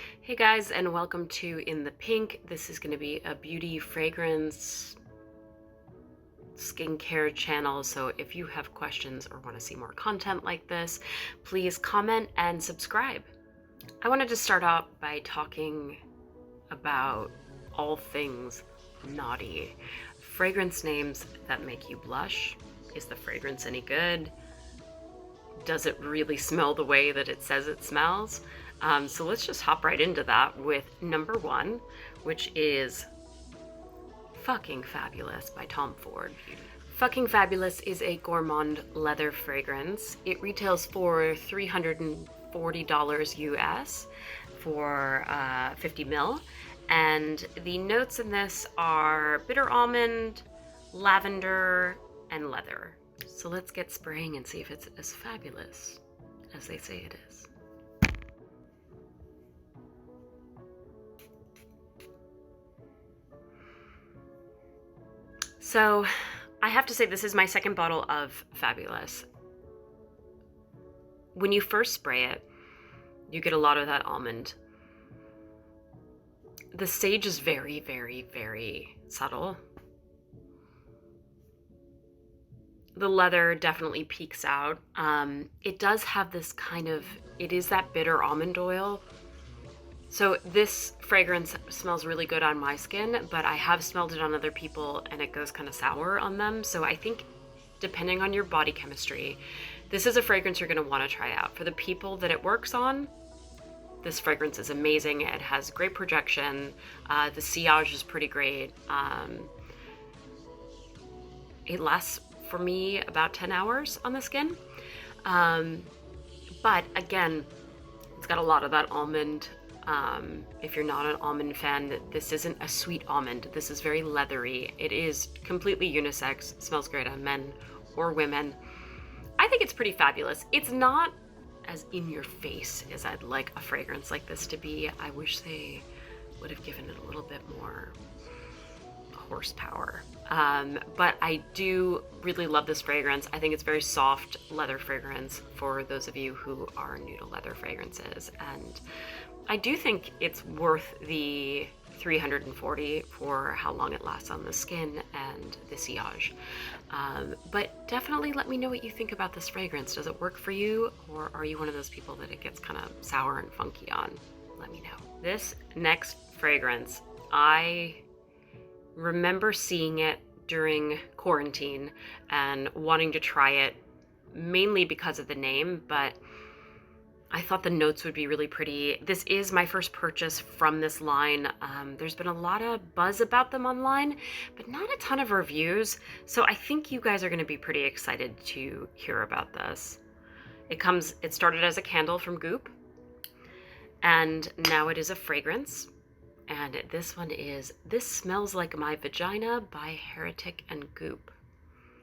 Hey guys, and welcome to In the Pink. This is going to be a beauty, fragrance, skincare channel. So if you have questions or want to see more content like this, please comment and subscribe. I wanted to start out by talking about all things naughty. Fragrance names that make you blush. Is the fragrance any good? Does it really smell the way that it says it smells? So let's just hop right into that with number one, which is Fucking Fabulous by Tom Ford. Fucking Fabulous is a gourmand leather fragrance. It retails for $340 US for 50 ml. And the notes in this are bitter almond, lavender, and leather. So let's get spraying and see if it's as fabulous as they say it is. So I have to say this is my second bottle of Fabulous. When you first spray it, you get a lot of that almond. The sage is very, very, very subtle. The leather definitely peeks out. It does have this it is that bitter almond oil. So this fragrance smells really good on my skin, but I have smelled it on other people and it goes kind of sour on them. So I think depending on your body chemistry, this is a fragrance you're gonna wanna try out. For the people that it works on, this fragrance is amazing. It has great projection. The sillage is pretty great. It lasts for me about 10 hours on the skin. But again, it's got a lot of that almond. If you're not an almond fan, this isn't a sweet almond. This is very leathery. It is completely unisex. Smells great on men or women. I think it's pretty fabulous. It's not as in your face as I'd like a fragrance like this to be. I wish they would have given it a little bit more horsepower. But I do really love this fragrance. I think it's very soft leather fragrance for those of you who are new to leather fragrances. And I do think it's worth the $340 for how long it lasts on the skin and the sillage. But definitely let me know what you think about this fragrance. Does it work for you, or are you one of those people that it gets kind of sour and funky on? Let me know. This next fragrance, I remember seeing it during quarantine and wanting to try it mainly because of the name, but I thought the notes would be really pretty. This is my first purchase from this line. There's been a lot of buzz about them online, but not a ton of reviews. So I think you guys are gonna be pretty excited to hear about this. It started as a candle from Goop, and now it is a fragrance. And this one is This Smells Like My Vagina by Heretic and Goop.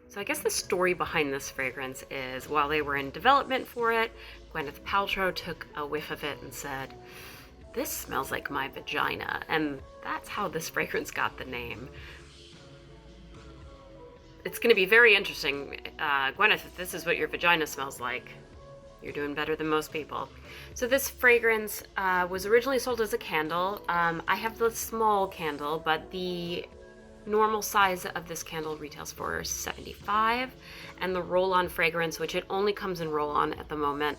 So I guess the story behind this fragrance is while they were in development for it, Gwyneth Paltrow took a whiff of it and said, "This smells like my vagina." And that's how this fragrance got the name. It's going to be very interesting. Gwyneth, if this is what your vagina smells like, you're doing better than most people. So this fragrance was originally sold as a candle. I have the small candle, but the normal size of this candle retails for $75, and the roll-on fragrance, which it only comes in roll-on at the moment,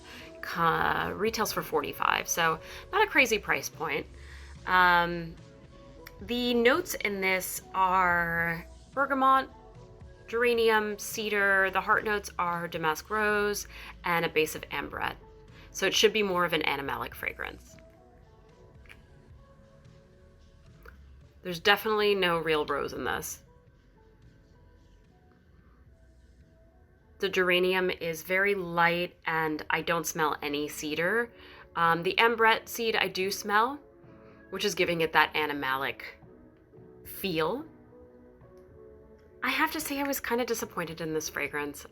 retails for $45. So not a crazy price point. The notes in this are bergamot, geranium, cedar. The heart notes are damask rose and a base of ambrette. So it should be more of an animalic fragrance. There's definitely no real rose in this. The geranium is very light and I don't smell any cedar. The ambrette seed I do smell, which is giving it that animalic feel. I have to say I was kind of disappointed in this fragrance.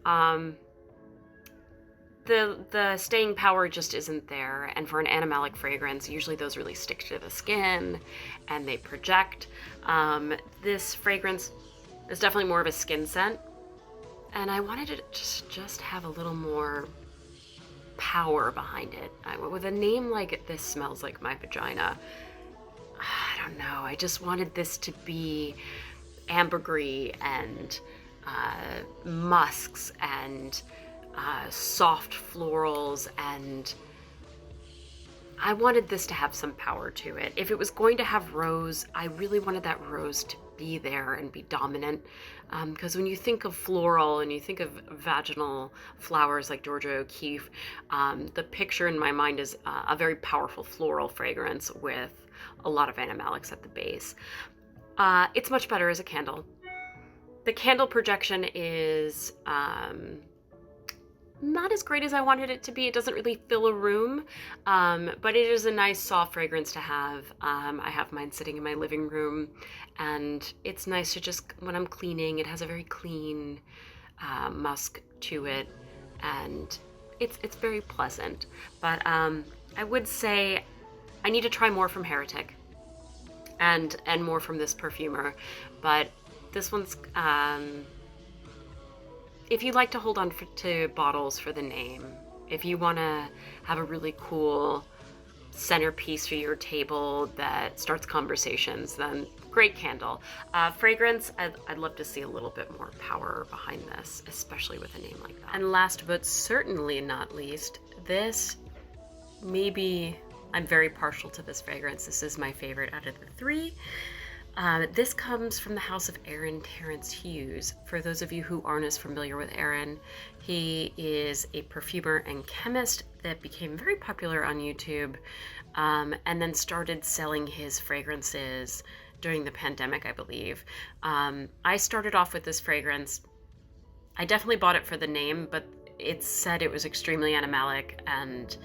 The staying power just isn't there, and for an animalic fragrance, usually those really stick to the skin and they project. This fragrance is definitely more of a skin scent, and I wanted it to just have a little more power behind it. With a name like This Smells Like My Vagina, I don't know, I just wanted this to be ambergris and musks and soft florals, and I wanted this to have some power to it. If it was going to have rose, I really wanted that rose to be there and be dominant, because when you think of floral and you think of vaginal flowers like Georgia O'Keeffe, the picture in my mind is a very powerful floral fragrance with a lot of animalics at the base. It's much better as a candle. The candle projection is not as great as I wanted it to be. It doesn't really fill a room, but it is a nice soft fragrance to have. I have mine sitting in my living room, and it's nice to just, when I'm cleaning, it has a very clean musk to it, and it's very pleasant. But I would say I need to try more from Heretic and more from this perfumer, but this one's, if you like to hold on to bottles for the name, if you want to have a really cool centerpiece for your table that starts conversations, then great candle. Fragrance, I'd love to see a little bit more power behind this, especially with a name like that. And last but certainly not least, this, maybe I'm very partial to this fragrance. This is my favorite out of the three. This comes from the house of Aaron Terrence Hughes. For those of you who aren't as familiar with Aaron, he is a perfumer and chemist that became very popular on YouTube, and then started selling his fragrances during the pandemic, I believe. I started off with this fragrance. I definitely bought it for the name, but it said it was extremely animalic and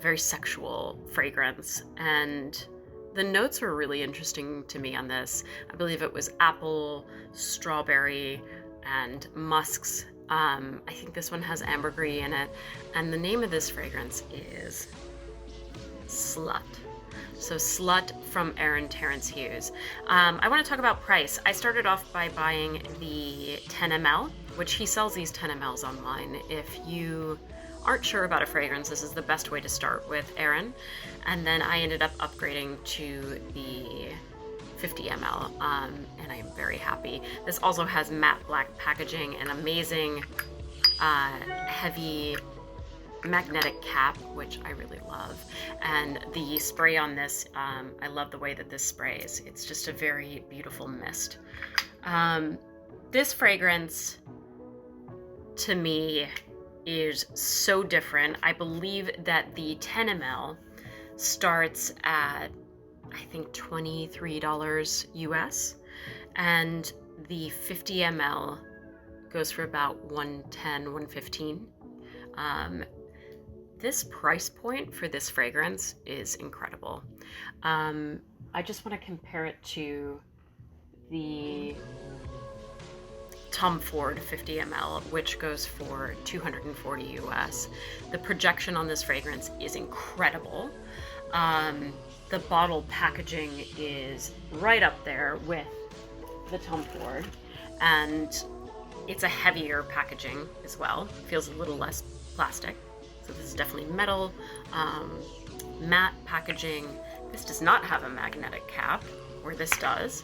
very sexual fragrance, and the notes were really interesting to me on this. I believe it was apple, strawberry, and musks. I think this one has ambergris in it. And the name of this fragrance is Slut. So Slut from Aaron Terrence Hughes. I want to talk about price. I started off by buying the 10 ml, which he sells these 10 mls online. If you aren't sure about a fragrance, this is the best way to start with Aaron. And then I ended up upgrading to the 50 ml, and I am very happy. This also has matte black packaging and amazing heavy magnetic cap, which I really love. And the spray on this, I love the way that this sprays. It's just a very beautiful mist. This fragrance, to me, is so different. I believe that the 10 ml starts at, I think, $23 US, and the 50 ml goes for about $110, $115. This price point for this fragrance is incredible. I just want to compare it to the Tom Ford 50 ml, which goes for $240 US. The projection on this fragrance is incredible. The bottle packaging is right up there with the Tom Ford, and it's a heavier packaging as well. It feels a little less plastic. So this is definitely metal, matte packaging. This does not have a magnetic cap, where this does.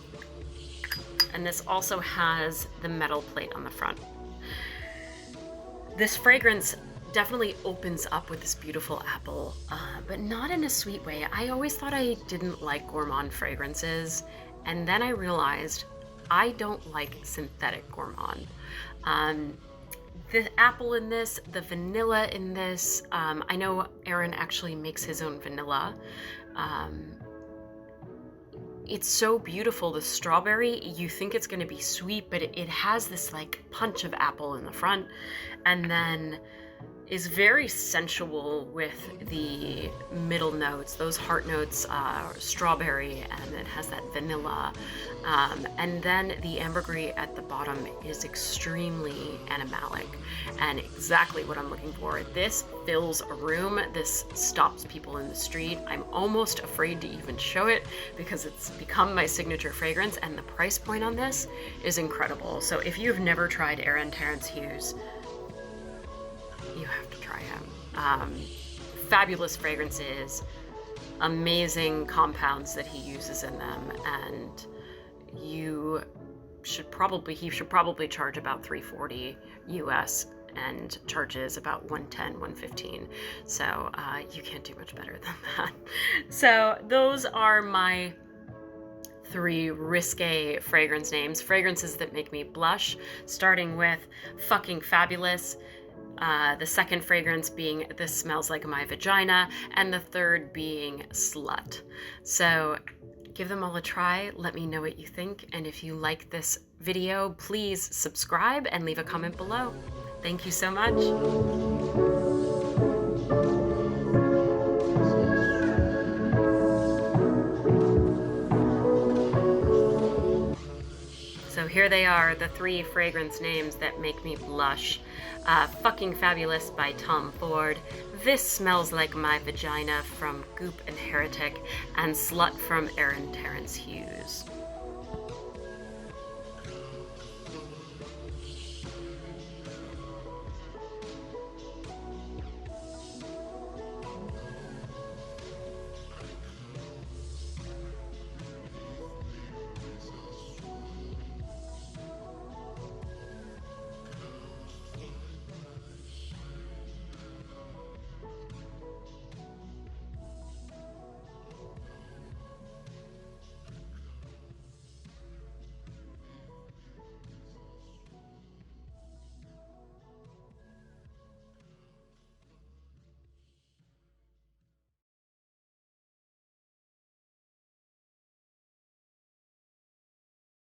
And this also has the metal plate on the front. This fragrance definitely opens up with this beautiful apple, but not in a sweet way. I always thought I didn't like gourmand fragrances, and then I realized I don't like synthetic gourmand. The apple in this, the vanilla in this, I know Aaron actually makes his own vanilla. It's so beautiful. The strawberry, you think it's going to be sweet, but it has this like punch of apple in the front, and then is very sensual with the middle notes, those heart notes, strawberry, and it has that vanilla. And then the ambergris at the bottom is extremely animalic, and exactly what I'm looking for. This fills a room. This stops people in the street. I'm almost afraid to even show it because it's become my signature fragrance, and the price point on this is incredible. So if you've never tried Aaron Terrence Hughes, you have to try him. fabulous fragrances, amazing compounds that he uses in them, and he should probably charge about $340 US and charges about $110, $115. So you can't do much better than that. So those are my 3 risque fragrance names, fragrances that make me blush, starting with Fucking Fabulous, the second fragrance being This Smells Like My Vagina, and the third being Slut. So give them all a try, let me know what you think, and if you like this video, please subscribe and leave a comment below. Thank you so much. So here they are, the 3 fragrance names that make me blush. Fucking Fabulous by Tom Ford, This Smells Like My Vagina from Goop and Heretic, and Slut from Aaron Terrence Hughes.